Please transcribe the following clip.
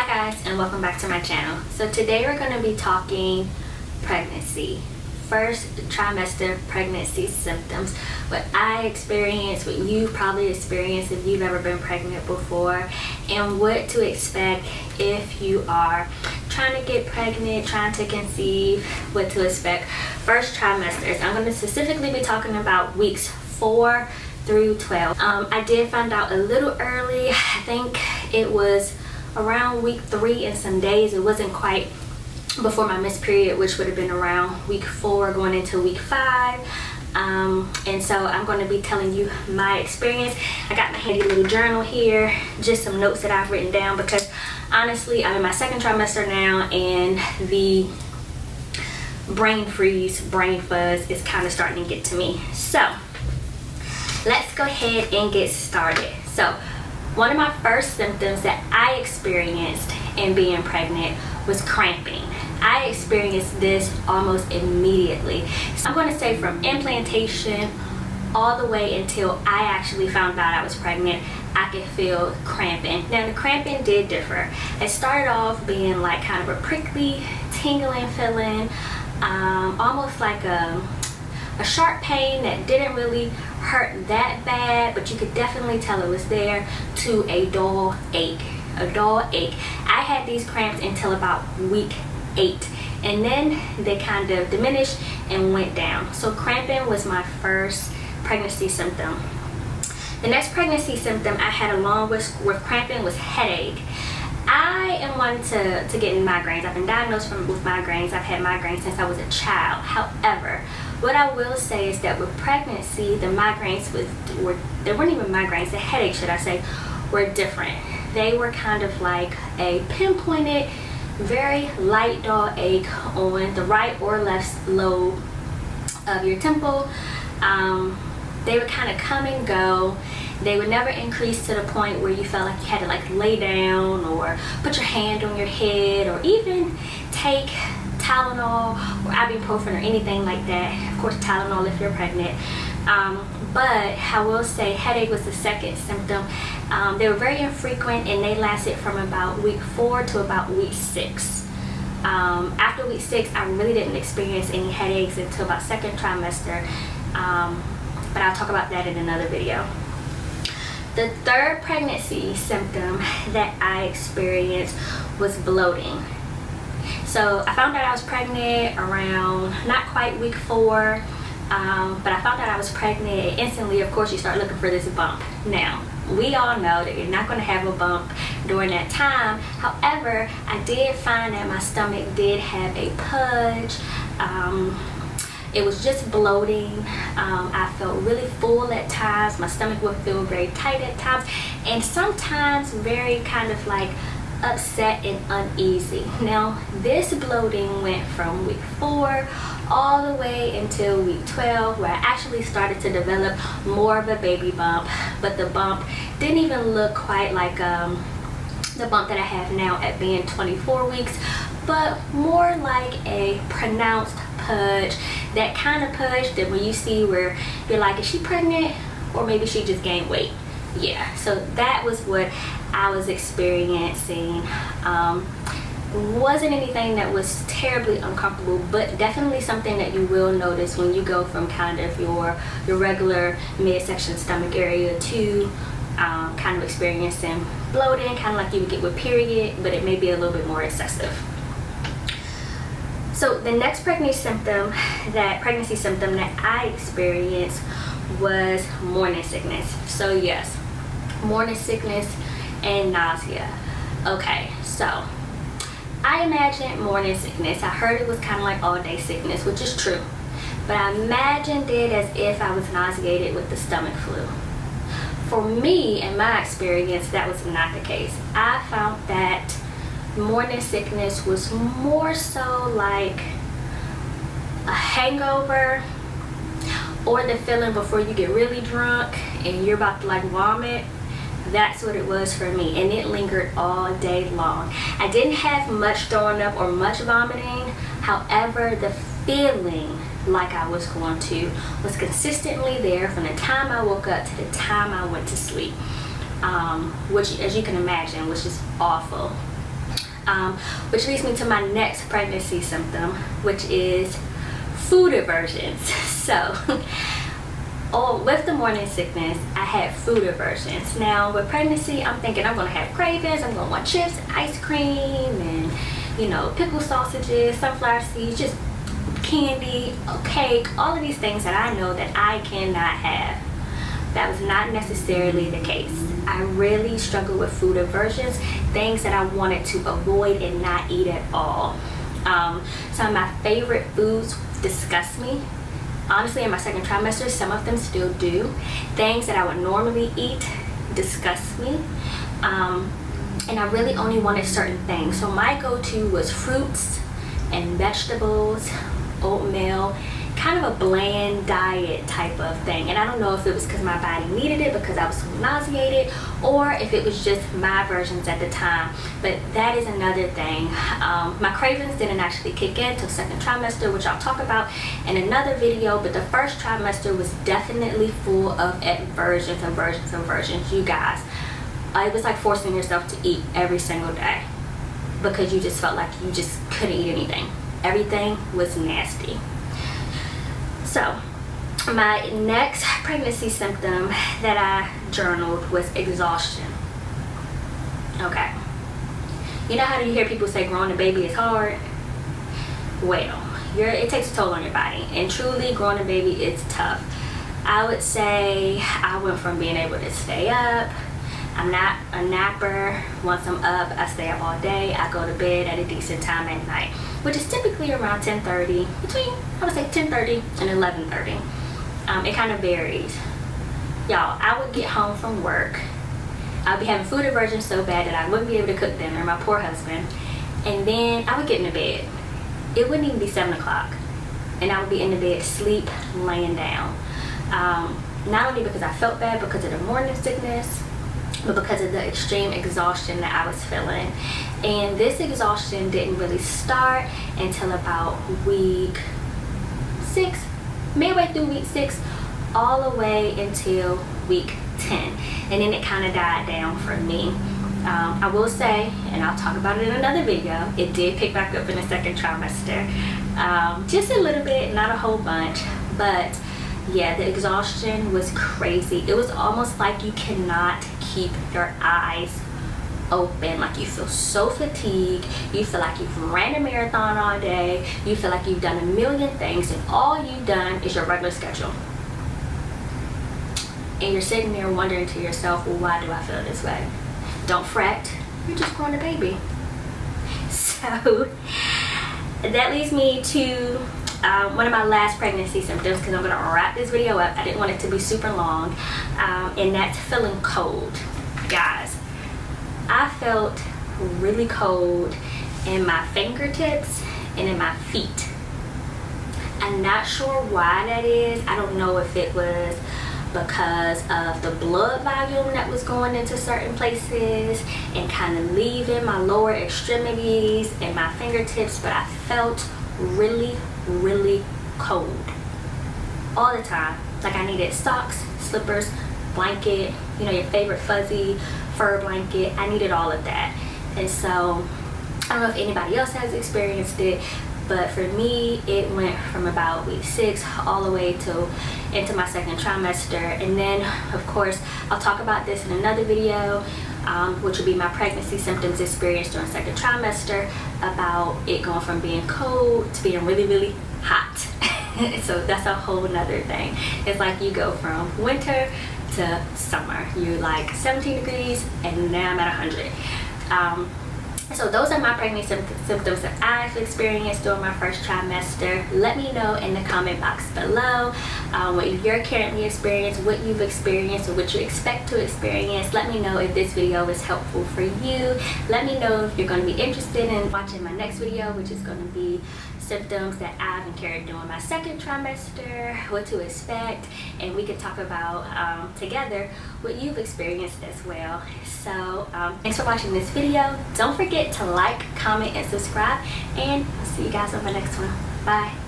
Hi guys, and welcome back to my channel. So today we're going to be talking pregnancy. First trimester pregnancy symptoms. What I experienced, what you probably experienced if you've ever been pregnant before, and what to expect if you are trying to get pregnant, trying to conceive, what to expect. First trimesters. I'm going to specifically be talking about weeks 4 through 12. I did find out a little early. I think it was around week 3 and some days. It wasn't quite before my missed period, which would have been around week 4 going into week 5. And so I'm going to be telling you my experience. I got my handy little journal here, just some notes that I've written down, because honestly I'm in my second trimester now and the brain freeze, brain fuzz is kind of starting to get to me. So let's go ahead and get started. So one of my first symptoms that I experienced in being pregnant was cramping. I experienced this almost immediately. So I'm going to say from implantation all the way until I actually found out I was pregnant, I could feel cramping. Now the cramping did differ. It started off being like kind of a prickly, tingling feeling, almost like a sharp pain that didn't really hurt that bad, but you could definitely tell it was there, to a dull ache. I had these cramps until about week 8, and then they kind of diminished and went down. So cramping was my first pregnancy symptom. The next pregnancy symptom I had along with cramping was headache. I am one to get migraines. I've been diagnosed with migraines. I've had migraines since I was a child. However, what I will say is that with pregnancy, the migraines they weren't even migraines, the headaches, should I say, were different. They were kind of like a pinpointed, very light dull ache on the right or left lobe of your temple. They would kind of come and go. They would never increase to the point where you felt like you had to like lay down or put your hand on your head or even take Tylenol or ibuprofen or anything like that. Of course, Tylenol if you're pregnant. But I will say headache was the second symptom. They were very infrequent and they lasted from about week 4 to about week 6. After week 6, I really didn't experience any headaches until about second trimester. But I'll talk about that in another video. The third pregnancy symptom that I experienced was bloating. So I found out I was pregnant around not quite week 4, but I found out I was pregnant instantly. Of course, you start looking for this bump. Now, we all know that you're not going to have a bump during that time. However, I did find that my stomach did have a pudge. It was just bloating. I felt really full at times. My stomach would feel very tight at times, and sometimes very kind of like upset and uneasy. Now this bloating went from week 4 all the way until week 12, where I actually started to develop more of a baby bump, but the bump didn't even look quite like the bump that I have now at being 24 weeks, but more like a pronounced pudge. That kind of pudge that when you see where you're like, is she pregnant or maybe she just gained weight? Yeah, so that was what I was experiencing. Wasn't anything that was terribly uncomfortable, but definitely something that you will notice when you go from kind of your regular midsection stomach area to kind of experiencing bloating, kind of like you would get with period, but it may be a little bit more excessive. So the next pregnancy symptom that I experienced was morning sickness. So yes, morning sickness and nausea. Okay, so I imagined morning sickness. I heard it was kind of like all day sickness, which is true. But I imagined it as if I was nauseated with the stomach flu. For me, in my experience, that was not the case. I found that morning sickness was more so like a hangover, or the feeling before you get really drunk and you're about to like vomit. That's what it was for me, and it lingered all day long. I didn't have much throwing up or much vomiting. However, the feeling like I was going to was consistently there from the time I woke up to the time I went to sleep, which, as you can imagine, was just awful. which leads me to my next pregnancy symptom, which is food aversions. So with the morning sickness, I had food aversions. Now with pregnancy, I'm thinking I'm gonna have cravings, I'm gonna want chips and ice cream and, you know, pickle sausages, sunflower seeds, just candy, cake, all of these things that I know that I cannot have. That was not necessarily the case. I really struggled with food aversions, things that I wanted to avoid and not eat at all. Some of my favorite foods disgust me. Honestly, in my second trimester, some of them still do. Things that I would normally eat disgust me. And I really only wanted certain things. So my go-to was fruits and vegetables, oatmeal, kind of a bland diet type of thing. And I don't know if it was because my body needed it because I was so nauseated, or if it was just my versions at the time. But that is another thing. My cravings didn't actually kick in till second trimester, which I'll talk about in another video. But the first trimester was definitely full of aversions. You guys, it was like forcing yourself to eat every single day because you just felt like you just couldn't eat anything. Everything was nasty. So my next pregnancy symptom that I journaled was exhaustion. Okay. You know how you hear people say growing a baby is hard? Well, it takes a toll on your body, and truly growing a baby is tough. I would say I went from being able to stay up. I'm not a napper. Once I'm up, I stay up all day. I go to bed at a decent time at night, which is typically around 10:30, between, I would say 10:30 and 11:30. It kind of varies. Y'all, I would get home from work. I'd be having food aversion so bad that I wouldn't be able to cook dinner, my poor husband. And then I would get into bed. It wouldn't even be 7 o'clock. And I would be in the bed, sleep, laying down. Not only because I felt bad because of the morning sickness, but because of the extreme exhaustion that I was feeling. And this exhaustion didn't really start until about week 6, midway through week 6, all the way until week 10. And then it kind of died down for me. I will say, and I'll talk about it in another video, it did pick back up in the second trimester. Just a little bit, not a whole bunch, but yeah, the exhaustion was crazy. It was almost like you cannot keep your eyes open. Like you feel so fatigued, you feel like you've ran a marathon all day, you feel like you've done a million things, and all you've done is your regular schedule. And you're sitting there wondering to yourself, well, why do I feel this way? Don't fret, you're just growing a baby. So that leads me to one of my last pregnancy symptoms, because I'm going to wrap this video up. I didn't want it to be super long, and that's feeling cold. Guys, I felt really cold in my fingertips and in my feet. I'm not sure why that is. I don't know if it was because of the blood volume that was going into certain places and kind of leaving my lower extremities and my fingertips, but I felt really cold all the time. Like I needed socks, slippers, blanket, you know, your favorite fuzzy fur blanket. I needed all of that. And so I don't know if anybody else has experienced it, but for me it went from about week 6 all the way to into my second trimester. And then of course I'll talk about this in another video, which will be my pregnancy symptoms experienced during second trimester, about it going from being cold to being really hot. So that's a whole nother thing. It's like you go from winter to summer. You're like 17 degrees and now I'm at 100. So those are my pregnancy symptoms that I've experienced during my first trimester. Let me know in the comment box below what you're currently experiencing, what you've experienced, or what you expect to experience. Let me know if this video is helpful for you. Let me know if you're going to be interested in watching my next video, which is going to be symptoms that I've encountered during my second trimester, what to expect, and we can talk about together what you've experienced as well. So thanks for watching this video. Don't forget to like, comment, and subscribe, and I'll see you guys on my next one. Bye.